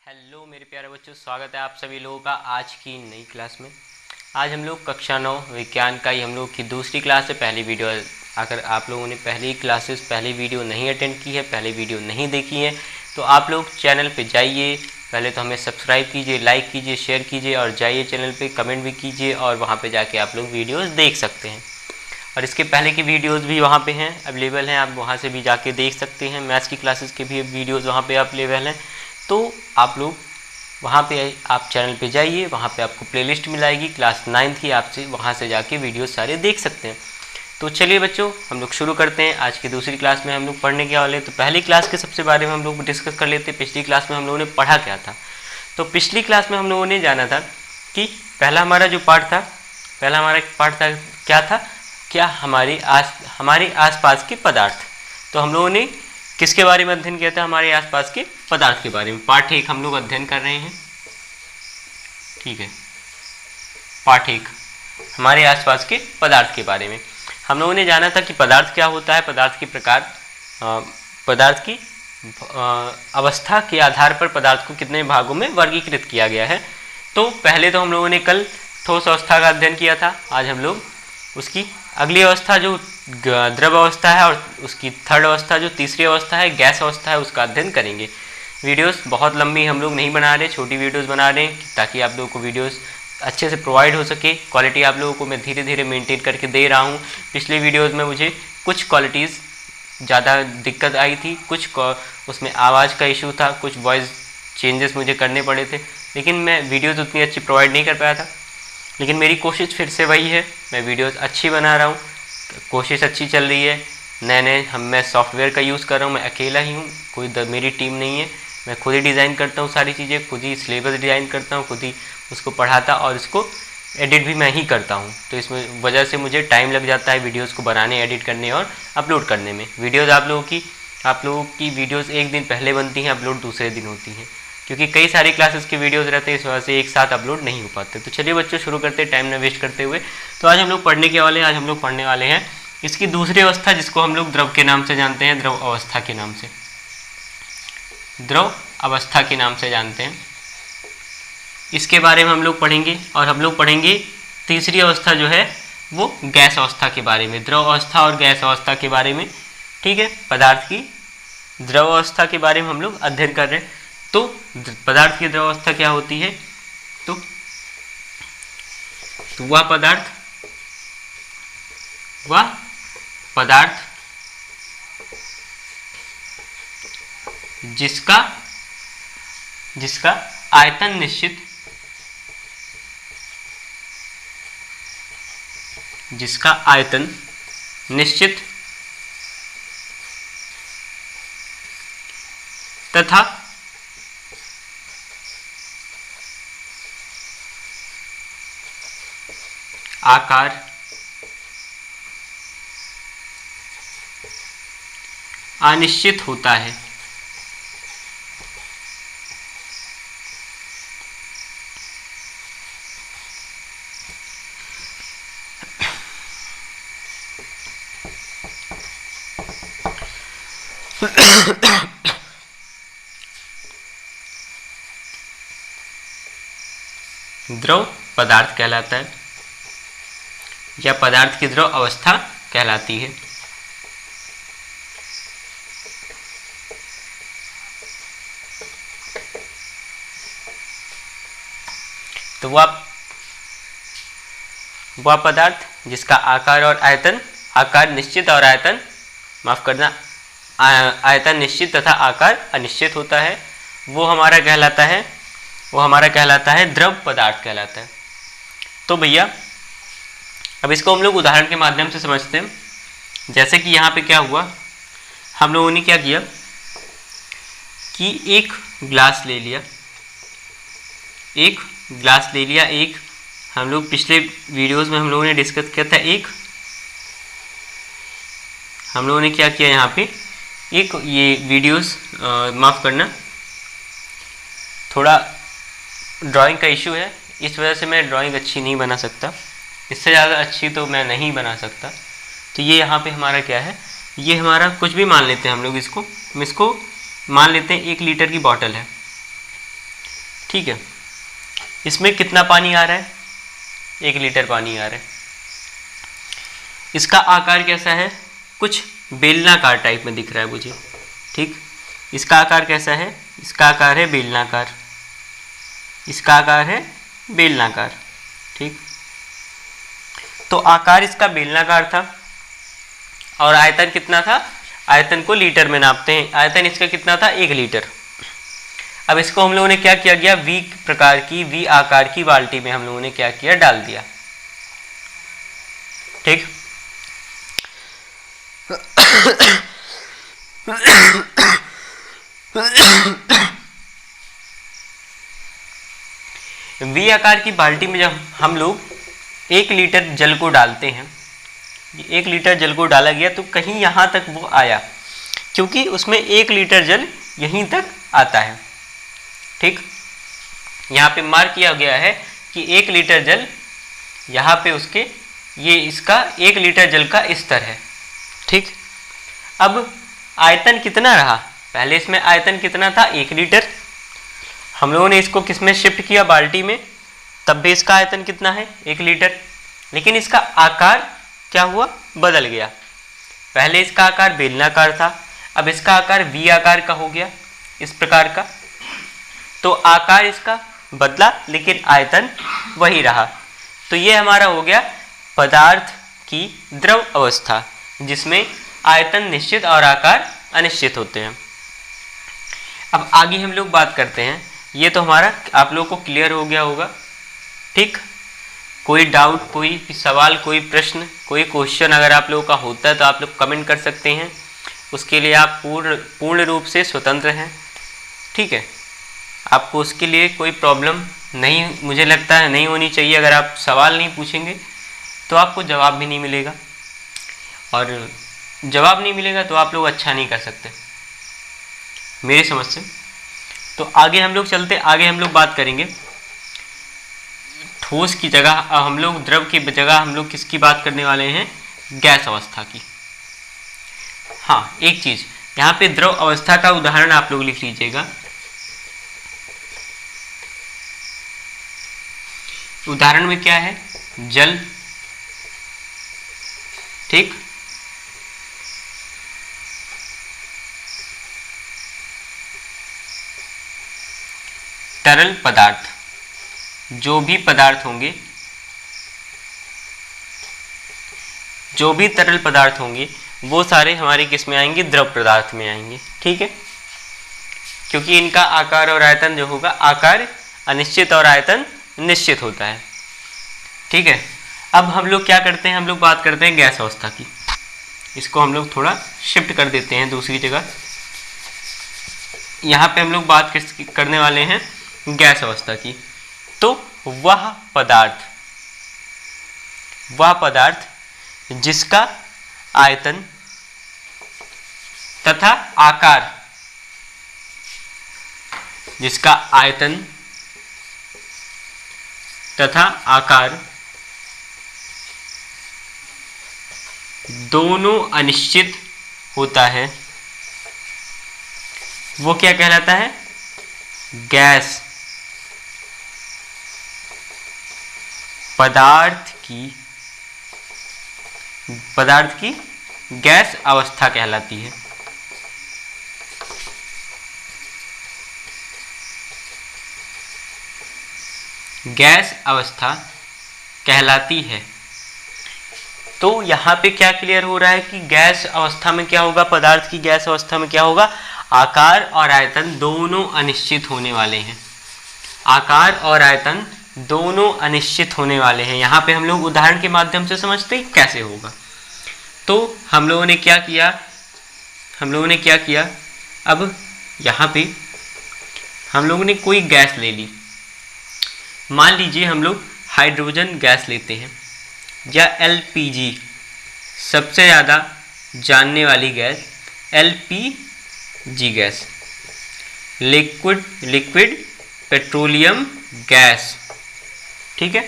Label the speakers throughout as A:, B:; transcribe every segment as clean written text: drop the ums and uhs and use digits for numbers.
A: Hello मेरे प्यारे बच्चों, स्वागत है आप सभी लोगों का आज की नई क्लास में। आज हम लोग कक्षा 9 विज्ञान का ही हम लोग की दूसरी क्लास है। पहली वीडियो, अगर आप लोगों ने पहली वीडियो नहीं अटेंड की है, पहली वीडियो नहीं देखी है, तो आप लोग चैनल पे जाइए। पहले तो हमें सब्सक्राइब कीजिए, लाइक कीजिए, शेयर कीजिए और जाइए चैनल पे कमेंट भी कीजिए और वहाँ पे जाके आप लोग वीडियोज़ देख सकते हैं। और इसके पहले की वीडियोज़ भी वहाँ पे हैं, अवेलेबल हैं, आप वहाँ से भी जाके देख सकते हैं। मैथ्स की क्लासेस के भी वीडियोज़ वहाँ पे अवेलेबल हैं, तो आप लोग वहाँ पे आप चैनल पे जाइए, वहाँ पे आपको प्लेलिस्ट मिलाएगी क्लास 9th की, आपसे वहाँ से जाके वीडियो सारे देख सकते हैं। तो चलिए बच्चों, हम लोग शुरू करते हैं। आज की दूसरी क्लास में हम लोग पढ़ने के वाले हैं। तो पहली क्लास के सबसे बारे में हम लोग डिस्कस कर लेते हैं। पिछली क्लास में हम लोगों ने पढ़ा क्या था। तो पिछली क्लास में हम लोगों ने जाना था कि पहला हमारा पार्ट था क्या था, क्या हमारे आसपास के पदार्थ। तो हम लोगों ने किसके बारे में अध्ययन किया था, हमारे आसपास के पदार्थ के बारे में। पार्ट 1 हम लोग अध्ययन कर रहे हैं, ठीक है। पार्ट 1 हमारे आसपास के पदार्थ के बारे में हम लोगों ने जाना था कि पदार्थ क्या होता है, पदार्थ के प्रकार, पदार्थ की अवस्था के आधार पर पदार्थ को कितने भागों में वर्गीकृत किया गया है। तो पहले तो हम लोगों ने कल ठोस अवस्था का अध्ययन किया था। आज हम लोग उसकी अगली अवस्था जो द्रव अवस्था है और उसकी थर्ड अवस्था जो तीसरी अवस्था है, गैस अवस्था है, उसका अध्ययन करेंगे। वीडियोस बहुत लंबी हम लोग नहीं बना रहे, छोटी वीडियोस बना रहे हैं ताकि आप लोगों को वीडियोस अच्छे से प्रोवाइड हो सके। क्वालिटी आप लोगों को मैं धीरे धीरे मेंटेन करके दे रहा हूँ। पिछले वीडियोज़ में मुझे कुछ क्वालिटीज़ ज़्यादा दिक्कत आई थी, कुछ उसमें आवाज़ का इशू था, कुछ वॉइस चेंजेस मुझे करने पड़े थे, लेकिन मैं वीडियोज़ उतनी अच्छी प्रोवाइड नहीं कर पाया था। लेकिन मेरी कोशिश फिर से वही है, मैं वीडियोस अच्छी बना रहा हूँ, कोशिश अच्छी चल रही है। नए मैं सॉफ्टवेयर का यूज़ कर रहा हूँ, मैं अकेला ही हूँ, कोई मेरी टीम नहीं है। मैं खुद ही डिज़ाइन करता हूँ सारी चीज़ें, खुद ही सिलेबस डिज़ाइन करता हूँ, खुद ही उसको पढ़ाता और इसको एडिट भी मैं ही करता हूँ। तो इसमें वजह से मुझे टाइम लग जाता है वीडियोज़ को बनाने, एडिट करने और अपलोड करने में। वीडियोज़ आप लोगों की वीडियोज़ एक दिन पहले बनती हैं, अपलोड दूसरे दिन होती हैं, क्योंकि कई सारी क्लासेस के वीडियोज़ रहते हैं, इस वजह से एक साथ अपलोड नहीं हो पाते। तो चलिए बच्चों शुरू करते हैं, टाइम ना वेस्ट करते हुए। तो आज हम लोग पढ़ने वाले हैं इसकी दूसरी अवस्था, जिसको हम लोग द्रव के नाम से जानते हैं, द्रव अवस्था के नाम से जानते हैं। इसके बारे में हम लोग पढ़ेंगे और हम लोग पढ़ेंगे तीसरी अवस्था जो है वो गैस अवस्था के बारे में, द्रव अवस्था और गैस अवस्था के बारे में, ठीक है। पदार्थ की द्रव अवस्था के बारे में हम लोग अध्ययन कर रहे हैं। तो पदार्थ की द्रव अवस्था क्या होती है, तो वह पदार्थ जिसका आयतन निश्चित तथा आकार अनिश्चित होता है। द्रव पदार्थ कहलाता है या पदार्थ की द्रव अवस्था कहलाती है। तो वह पदार्थ जिसका आकार निश्चित और आयतन निश्चित तथा आकार अनिश्चित होता है, वो हमारा कहलाता है द्रव पदार्थ कहलाता है। तो भैया अब इसको हम लोग उदाहरण के माध्यम से समझते हैं। जैसे कि यहाँ पे क्या हुआ, हम लोगों ने क्या किया कि एक ग्लास ले लिया, एक हम लोग पिछले वीडियोस में हम लोगों ने डिस्कस किया था। हम लोगों ने क्या किया, यहाँ पे ये वीडियोस माफ़ करना, थोड़ा ड्राइंग का इशू है, इस वजह से मैं ड्राइंग अच्छी नहीं बना सकता, इससे ज़्यादा अच्छी तो मैं नहीं बना सकता। तो ये यहाँ पे हमारा क्या है, ये हमारा कुछ भी मान लेते हैं हम लोग, इसको मान लेते हैं 1 लीटर की बॉटल है। ठीक है। इसमें कितना पानी आ रहा है? 1 लीटर पानी आ रहा है। इसका आकार कैसा है? कुछ बेलनाकार टाइप में दिख रहा है मुझे, ठीक। इसका आकार कैसा है? इसका आकार है बेलनाकार, इसका आकार है बेलनाकार, ठीक। तो आकार इसका बेलनाकार था और आयतन कितना था? आयतन को लीटर में नापते हैं। आयतन इसका कितना था? 1 लीटर। अब इसको हम लोगों ने क्या किया गया? वी प्रकार की, वी आकार की बाल्टी में हम लोगों ने क्या किया? डाल दिया, ठीक। वी आकार की बाल्टी में जब हम लोग 1 लीटर जल को डालते हैं, 1 लीटर जल को डाला गया तो कहीं यहाँ तक वो आया, क्योंकि उसमें 1 लीटर जल यहीं तक आता है, ठीक। यहाँ पे मार्क किया गया है कि 1 लीटर जल यहाँ पे उसके, ये इसका 1 लीटर जल का स्तर है, ठीक। अब आयतन कितना रहा? पहले इसमें आयतन कितना था? 1 लीटर। हम लोगों ने इसको किस में शिफ्ट किया? बाल्टी में, तब भी इसका आयतन कितना है? 1 लीटर। लेकिन इसका आकार क्या हुआ? बदल गया। पहले इसका आकार बेलनाकार था, अब इसका आकार वी आकार का हो गया, इस प्रकार का। तो आकार इसका बदला लेकिन आयतन वही रहा। तो ये हमारा हो गया पदार्थ की द्रव अवस्था, जिसमें आयतन निश्चित और आकार अनिश्चित होते हैं। अब आगे हम लोग बात करते हैं। ये तो हमारा आप लोगों को क्लियर हो गया होगा, ठीक। कोई डाउट, कोई सवाल, कोई प्रश्न, कोई क्वेश्चन अगर आप लोगों का होता है तो आप लोग कमेंट कर सकते हैं। उसके लिए आप पूर्ण रूप से स्वतंत्र हैं, ठीक है। आपको उसके लिए कोई प्रॉब्लम नहीं, मुझे लगता है नहीं होनी चाहिए। अगर आप सवाल नहीं पूछेंगे तो आपको जवाब भी नहीं मिलेगा, और जवाब नहीं मिलेगा तो आप लोग अच्छा नहीं कर सकते मेरी समझ से। तो आगे हम लोग चलते, आगे हम लोग बात करेंगे ठोस की जगह, हम लोग द्रव की जगह हम लोग किसकी बात करने वाले हैं? गैस अवस्था की। हाँ, एक चीज़ यहाँ पे द्रव अवस्था का उदाहरण आप लोग लिख लीजिएगा। उदाहरण में क्या है? जल, ठीक। तरल पदार्थ, जो भी पदार्थ होंगे, जो भी तरल पदार्थ होंगे वो सारे हमारे किस में आएंगे? द्रव पदार्थ में आएंगे, ठीक है। क्योंकि इनका आकार और आयतन जो होगा, आकार अनिश्चित और आयतन निश्चित होता है, ठीक है। अब हम लोग क्या करते हैं? हम लोग बात करते हैं गैस अवस्था की। इसको हम लोग थोड़ा शिफ्ट कर देते हैं दूसरी जगह। यहाँ पे हम लोग बात करने वाले हैं गैस अवस्था की। तो वह पदार्थ जिसका आयतन तथा आकार, जिसका आयतन तथा आकार दोनों अनिश्चित होता है, वो क्या कहलाता है? गैस। पदार्थ की गैस अवस्था कहलाती है। गैस अवस्था कहलाती है। तो यहाँ पे क्या क्लियर हो रहा है कि गैस अवस्था में क्या होगा? पदार्थ की गैस अवस्था में क्या होगा? आकार और आयतन दोनों अनिश्चित होने वाले हैं। आकार और आयतन दोनों अनिश्चित होने वाले हैं। यहाँ पे हम लोग उदाहरण के माध्यम से समझते हैं कैसे होगा। तो हम लोगों ने क्या किया? अब यहाँ पे हम लोगों ने कोई गैस ले ली। मान लीजिए हम लोग हाइड्रोजन गैस लेते हैं, या एलपीजी, सबसे ज़्यादा जानने वाली gas LPG gas, liquid petroleum gas, ठीक है,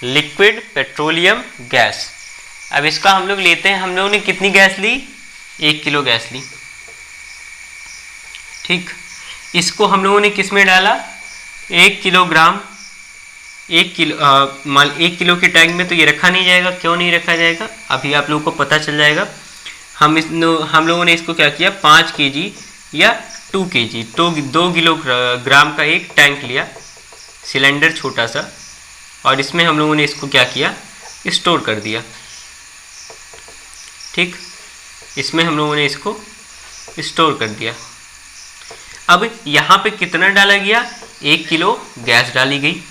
A: लिक्विड पेट्रोलियम गैस। अब इसका हम लोग लेते हैं, हम लोगों ने कितनी गैस ली? 1 किलो गैस ली, ठीक। इसको हम लोगों ने किस में डाला? 1 किलोग्राम 1 किलो के टैंक में तो ये रखा नहीं जाएगा। क्यों नहीं रखा जाएगा अभी आप लोगों को पता चल जाएगा। हम लोगों ने इसको क्या किया, 5 केजी या 2 केजी तो 2 किलोग्राम का एक टैंक लिया, सिलेंडर छोटा सा, और इसमें हम लोगों ने इसको क्या किया, स्टोर कर दिया। ठीक, इसमें हम लोगों ने इसको स्टोर कर दिया। अब यहाँ पे कितना डाला गया, 1 किलो गैस डाली गई।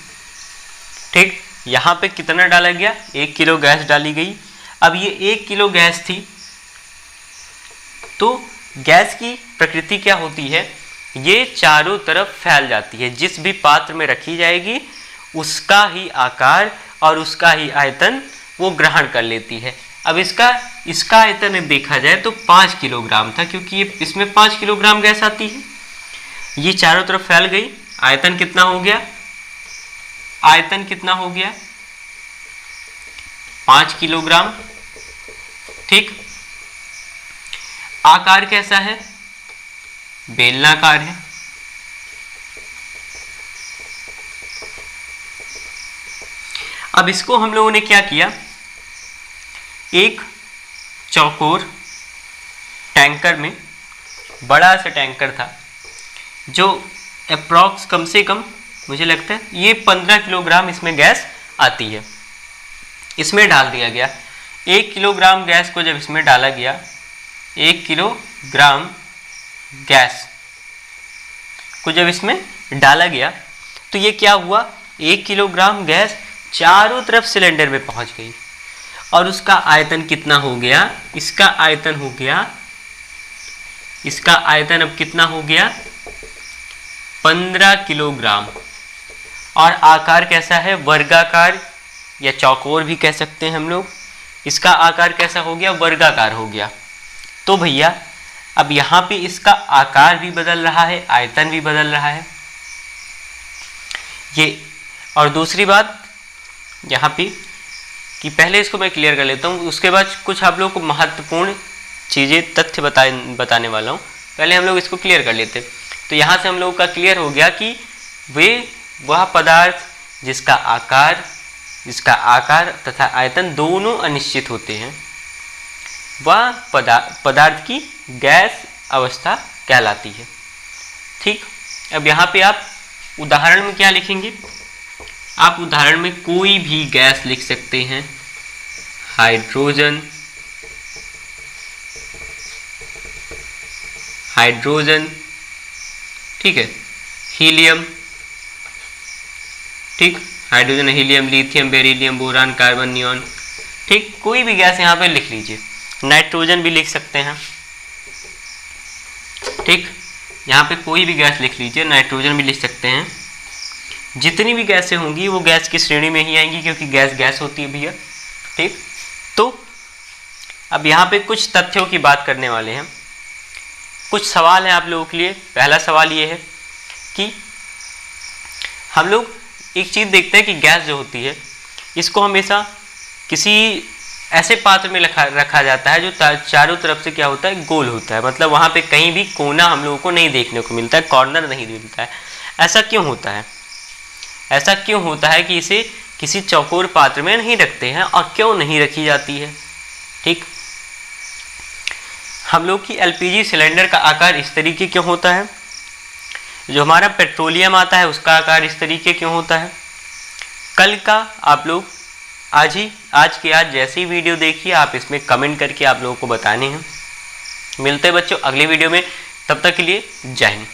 A: ठीक, यहाँ पे कितना डाला गया, 1 किलो गैस डाली गई। अब ये 1 किलो गैस थी, तो गैस की प्रकृति क्या होती है, ये चारों तरफ फैल जाती है। जिस भी पात्र में रखी जाएगी उसका ही आकार और उसका ही आयतन वो ग्रहण कर लेती है। अब इसका आयतन देखा जाए तो 5 किलोग्राम था, क्योंकि ये इसमें 5 किलोग्राम गैस आती है। ये चारों तरफ फैल गई, आयतन कितना हो गया, आयतन कितना हो गया, 5 किलोग्राम। ठीक, आकार कैसा है, बेलनाकार है। अब इसको हम लोगों ने क्या किया, एक चौकोर टैंकर में, बड़ा सा टैंकर था जो अप्रॉक्स कम से कम मुझे लगता है ये 15 किलोग्राम इसमें गैस आती है, इसमें डाल दिया गया। 1 किलोग्राम गैस को जब इसमें डाला गया, 1 किलोग्राम गैस को जब इसमें डाला गया तो ये क्या हुआ, 1 किलोग्राम गैस चारों तरफ सिलेंडर में पहुंच गई और उसका आयतन कितना हो गया, इसका आयतन हो गया, इसका आयतन अब कितना हो गया, 15 किलोग्राम। और आकार कैसा है, वर्गाकार या चौकोर भी कह सकते हैं हम लोग। इसका आकार कैसा हो गया, वर्गाकार हो गया। तो भैया अब यहाँ पे इसका आकार भी बदल रहा है, आयतन भी बदल रहा है ये। और दूसरी बात यहाँ पे कि पहले इसको मैं क्लियर कर लेता हूँ, उसके बाद कुछ आप लोगों को महत्वपूर्ण चीज़ें तथ्य बताने वाला हूँ। पहले हम लोग इसको क्लियर कर लेते। तो यहाँ से हम लोगों का क्लियर हो गया कि वह पदार्थ जिसका आकार तथा आयतन दोनों अनिश्चित होते हैं, वह पदार्थ की गैस अवस्था कहलाती है। ठीक, अब यहाँ पे आप उदाहरण में क्या लिखेंगे, आप उदाहरण में कोई भी गैस लिख सकते हैं, हाइड्रोजन, ठीक है, हीलियम, ठीक, hydrogen, helium, lithium, beryllium, boron, carbon, neon. ठीक, कोई भी गैस यहाँ पे लिख लीजिए। नाइट्रोजन भी लिख सकते हैं। ठीक, यहाँ पे कोई भी गैस लिख लीजिए, नाइट्रोजन भी लिख सकते हैं। जितनी भी गैसें होंगी वो गैस की श्रेणी में ही आएंगी, क्योंकि गैस गैस होती है भैया। ठीक, तो अब यहाँ पे कुछ तथ्यों की बात करने वाले हैं। कुछ सवाल हैं आप लोगों के लिए। पहला सवाल ये है कि हम लोग एक चीज़ देखते हैं कि गैस जो होती है इसको हमेशा किसी ऐसे पात्र में रखा जाता है जो चारों तरफ से क्या होता है, गोल होता है। मतलब वहाँ पे कहीं भी कोना हम लोगों को नहीं देखने को मिलता है, कॉर्नर नहीं मिलता है। ऐसा क्यों होता है, ऐसा क्यों होता है कि इसे किसी चौकोर पात्र में नहीं रखते हैं, और क्यों नहीं रखी जाती है। ठीक, हम लोग की एलपीजी सिलेंडर का आकार इस तरीके क्यों होता है, जो हमारा पेट्रोलियम आता है उसका आकार इस तरीके क्यों होता है। कल का आप लोग आज जैसी वीडियो देखिए, आप इसमें कमेंट करके आप लोगों को बताने हैं। मिलते हैं बच्चों अगली वीडियो में, तब तक के लिए जय हिंद।